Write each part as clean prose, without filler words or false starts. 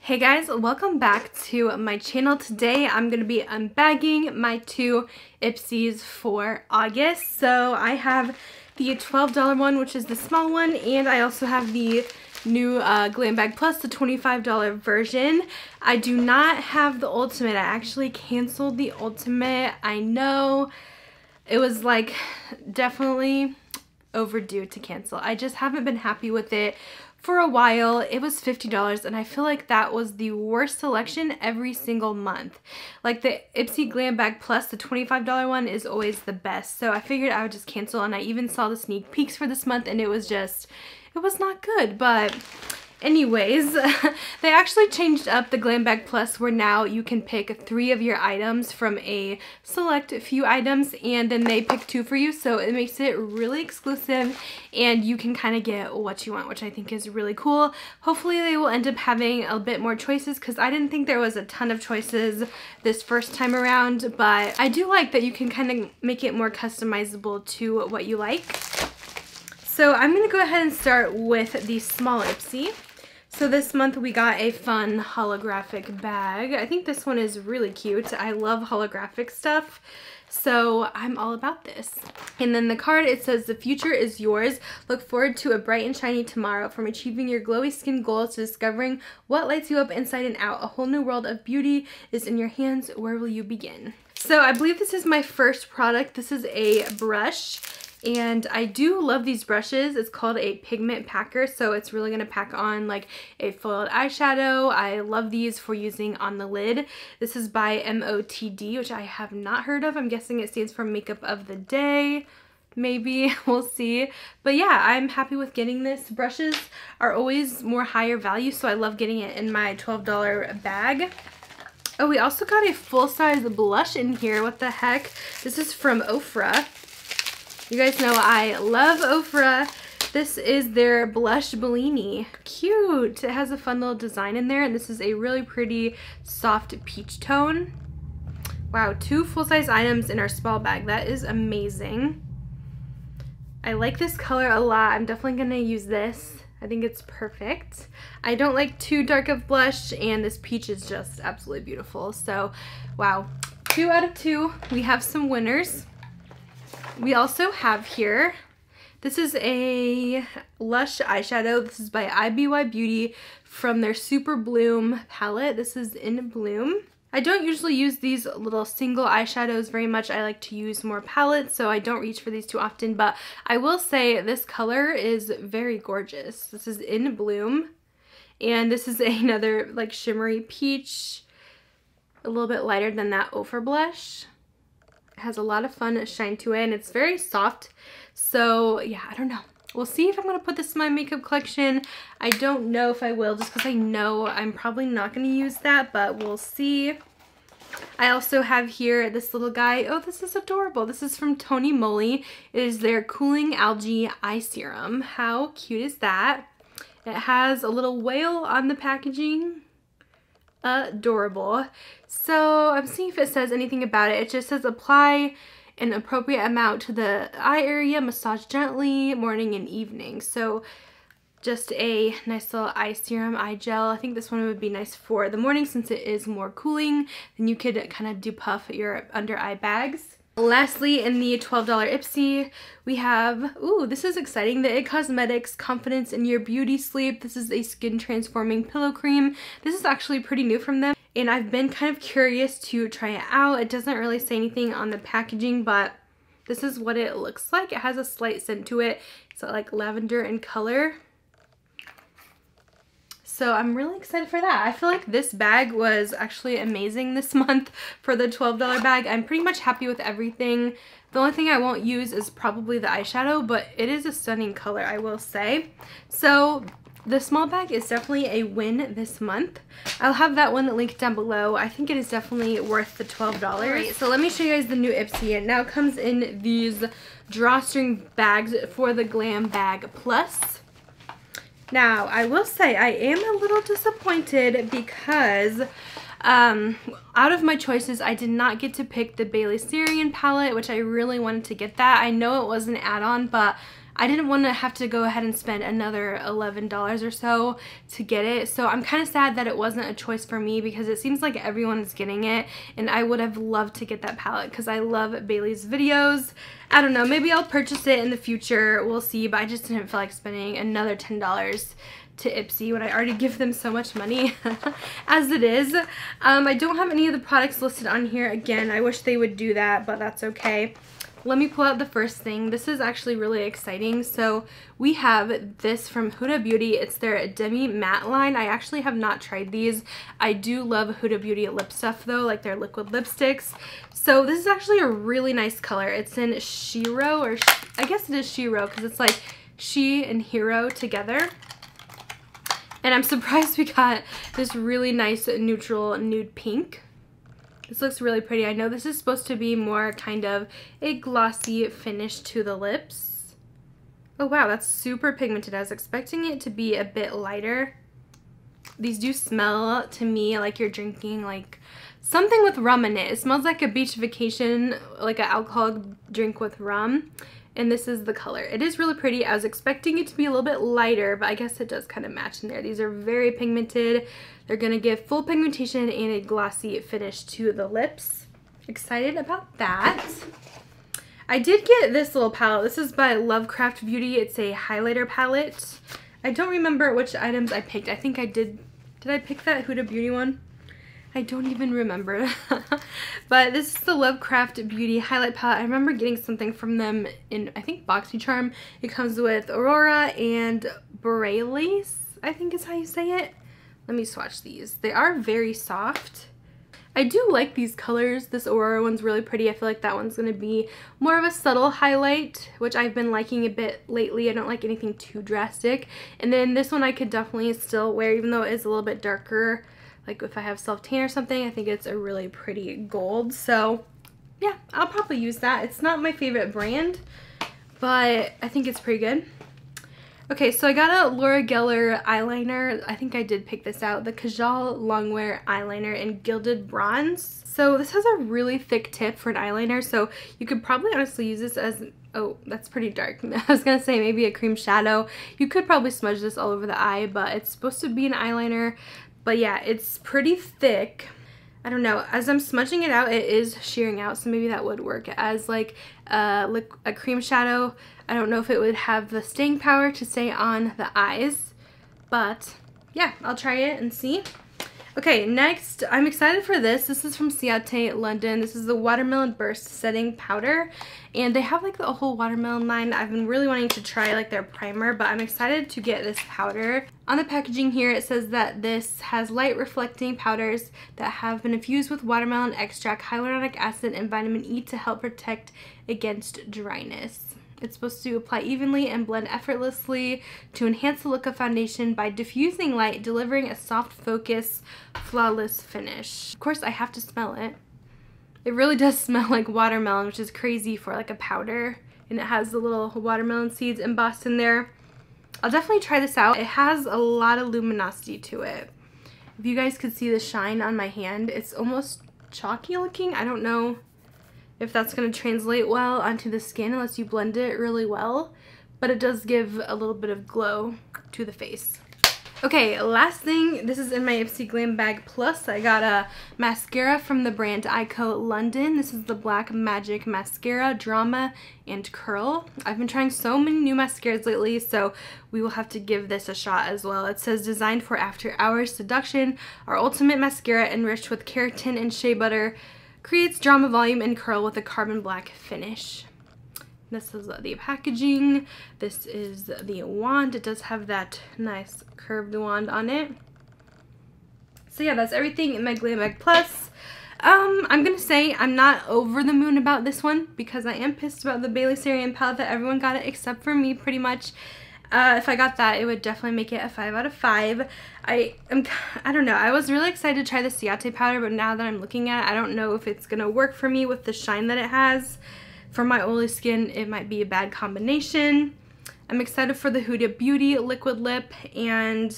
Hey guys, welcome back to my channel. Today I'm going to be unbagging my two Ipsys for August. So I have the $12 one, which is the small one, and I also have the new Glam Bag Plus, the $25 version. I do not have the Ultimate. I actually canceled the Ultimate. I know it was like definitely overdue to cancel. I just haven't been happy with it for a while. It was $50 and I feel like that was the worst selection every single month. Like the Ipsy Glam Bag Plus, the $25 one, is always the best. So I figured I would just cancel, and I even saw the sneak peeks for this month and it was not good. But anyways, they actually changed up the Glam Bag Plus where now you can pick 3 of your items from a select few items, and then they pick 2 for you, so it makes it really exclusive and you can kind of get what you want, which I think is really cool. Hopefully they will end up having a bit more choices, because I didn't think there was a ton of choices this first time around, but I do like that you can kind of make it more customizable to what you like. So I'm going to go ahead and start with the small Ipsy. So this month we got a fun holographic bag. I think this one is really cute. I love holographic stuff, so I'm all about this. And then the card, it says, "The future is yours. Look forward to a bright and shiny tomorrow. From achieving your glowy skin goals to discovering what lights you up inside and out, a whole new world of beauty is in your hands. Where will you begin?" So I believe this is my first product. This is a brush. And I do love these brushes. It's called a pigment packer, so it's really going to pack on like a foiled eyeshadow. I love these for using on the lid. This is by MOTD, which I have not heard of. I'm guessing it stands for Makeup of the Day. Maybe, we'll see. But yeah, I'm happy with getting this. Brushes are always more higher value, so I love getting it in my $12 bag. Oh, we also got a full-size blush in here. What the heck? This is from Ofra. You guys know I love Ofra. This is their Blush Bellini. Cute. It has a fun little design in there, and this is a really pretty soft peach tone. Wow, 2 full-size items in our small bag. That is amazing. I like this color a lot. I'm definitely going to use this. I think it's perfect. I don't like too dark of blush, and this peach is just absolutely beautiful. So, wow. 2 out of 2. We have some winners. We also have here, this is a Lush eyeshadow. This is by Huda Beauty from their Super Bloom palette. This is in Bloom. I don't usually use these little single eyeshadows very much. I like to use more palettes, so I don't reach for these too often, but I will say this color is very gorgeous. This is in Bloom, and this is another like shimmery peach, a little bit lighter than that Ofra blush. It has a lot of fun shine to it, and it's very soft. So yeah, I don't know. We'll see if I'm going to put this in my makeup collection. I don't know if I will, just because I know I'm probably not going to use that, but we'll see. I also have here this little guy. Oh, this is adorable. This is from Tony Moly. It is their Cooling Algae Eye Serum. How cute is that? It has a little whale on the packaging. Adorable. So I'm seeing if it says anything about it. It just says apply an appropriate amount to the eye area, massage gently, morning and evening. So just a nice little eye serum, eye gel. I think this one would be nice for the morning since it is more cooling. Then you could kind of depuff your under eye bags. Lastly, in the $12 Ipsy, we have, ooh, this is exciting, the It Cosmetics Confidence in Your Beauty Sleep. This is a skin transforming pillow cream. This is actually pretty new from them, and I've been kind of curious to try it out. It doesn't really say anything on the packaging, but this is what it looks like. It has a slight scent to it. It's like lavender in color. So I'm really excited for that. I feel like this bag was actually amazing this month for the $12 bag. I'm pretty much happy with everything. The only thing I won't use is probably the eyeshadow, but it is a stunning color, I will say. So the small bag is definitely a win this month. I'll have that one linked down below. I think it is definitely worth the $12. Alright, so let me show you guys the new Ipsy. It now comes in these drawstring bags for the Glam Bag Plus. Now, I will say I am a little disappointed because out of my choices, I did not get to pick the Bailey Syrian palette, which I really wanted to get that. I know it was an add-on, but I didn't want to have to go ahead and spend another $11 or so to get it. So I'm kind of sad that it wasn't a choice for me because it seems like everyone is getting it, and I would have loved to get that palette because I love Bailey's videos. I don't know, maybe I'll purchase it in the future, we'll see, but I just didn't feel like spending another $10 to Ipsy when I already give them so much money as it is. I don't have any of the products listed on here. Again, I wish they would do that, but that's okay. Let me pull out the first thing. This is actually really exciting. So we have this from Huda Beauty. It's their Demi Matte line. I actually have not tried these. I do love Huda Beauty lip stuff though, like their liquid lipsticks. So this is actually a really nice color. It's in Shiro, or I guess it is Shiro because it's like she and hero together. And I'm surprised we got this really nice neutral nude pink. This looks really pretty. I know this is supposed to be more kind of a glossy finish to the lips. Oh wow, that's super pigmented. I was expecting it to be a bit lighter. These do smell to me like you're drinking like something with rum in it. It smells like a beach vacation, like an alcoholic drink with rum. And this is the color. It is really pretty. I was expecting it to be a little bit lighter, but I guess it does kind of match in there. These are very pigmented. They're going to give full pigmentation and a glossy finish to the lips. Excited about that. I did get this little palette. This is by Lovecraft Beauty. It's a highlighter palette. I don't remember which items I picked. I think I did. Did I pick that Huda Beauty one? I don't even remember. But this is the Lovecraft Beauty highlight palette. I remember getting something from them in, I think, BoxyCharm. It comes with Aurora and Borealis, I think is how you say it. Let me swatch these. They are very soft. I do like these colors. This Aurora one's really pretty. I feel like that one's going to be more of a subtle highlight, which I've been liking a bit lately. I don't like anything too drastic. And then this one I could definitely still wear, even though it is a little bit darker. Like if I have self-tan or something, I think it's a really pretty gold. So yeah, I'll probably use that. It's not my favorite brand, but I think it's pretty good. Okay, so I got a Laura Geller eyeliner. I think I did pick this out. The Kajal Longwear eyeliner in Gilded Bronze. So this has a really thick tip for an eyeliner. So you could probably honestly use this as, oh, that's pretty dark. I was going to say maybe a cream shadow. You could probably smudge this all over the eye, but it's supposed to be an eyeliner. But yeah, it's pretty thick. I don't know. As I'm smudging it out, it is shearing out, so maybe that would work as like a cream shadow. I don't know if it would have the staying power to stay on the eyes, but yeah, I'll try it and see. Okay, next, I'm excited for this. This is from Ciate London. This is the Watermelon Burst Setting Powder, and they have like the whole watermelon line. I've been really wanting to try like their primer, but I'm excited to get this powder. On the packaging here, it says that this has light reflecting powders that have been infused with watermelon extract, hyaluronic acid, and vitamin E to help protect against dryness. It's supposed to apply evenly and blend effortlessly to enhance the look of foundation by diffusing light, delivering a soft focus, flawless finish. Of course, I have to smell it. It really does smell like watermelon, which is crazy for like a powder. And it has the little watermelon seeds embossed in there. I'll definitely try this out. It has a lot of luminosity to it. If you guys could see the shine on my hand, it's almost chalky looking. I don't know if that's going to translate well onto the skin unless you blend it really well, but it does give a little bit of glow to the face. Okay, last thing, this is in my Ipsy Glam bag plus. I got a mascara from the brand Ico London. This is the Black Magic Mascara Drama and Curl. I've been trying so many new mascaras lately, so we will have to give this a shot as well. It says designed for after hours seduction, our ultimate mascara enriched with keratin and shea butter creates drama, volume, and curl with a carbon black finish. This is the packaging. This is the wand. It does have that nice curved wand on it. So yeah, that's everything in my Glam bag plus. I'm gonna say I'm not over the moon about this one because I am pissed about the Bailey Serum palette that everyone got it except for me pretty much. If I got that, it would definitely make it a 5 out of 5. I don't know. I was really excited to try the Ciate powder, but now that I'm looking at it, I don't know if it's going to work for me with the shine that it has. For my oily skin, it might be a bad combination. I'm excited for the Huda Beauty liquid lip, and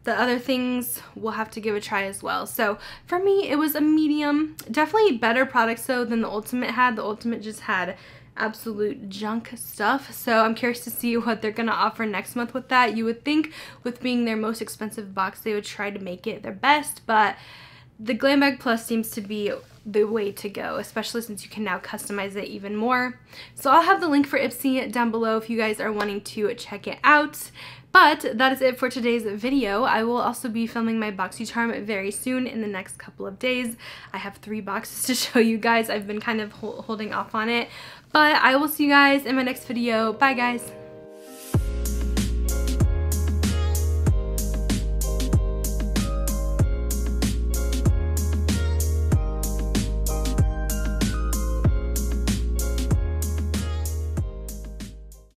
the other things we'll have to give a try as well. So for me, it was a medium. Definitely better products though than the Ultimate had. The Ultimate just had absolute junk stuff. So I'm curious to see what they're gonna offer next month with that. You would think with being their most expensive box, they would try to make it their best, but the Glam Bag Plus seems to be the way to go, especially since you can now customize it even more. So I'll have the link for Ipsy down below if you guys are wanting to check it out. But that is it for today's video. I will also be filming my BoxyCharm very soon in the next couple of days. I have 3 boxes to show you guys. I've been kind of holding off on it. But I will see you guys in my next video. Bye guys!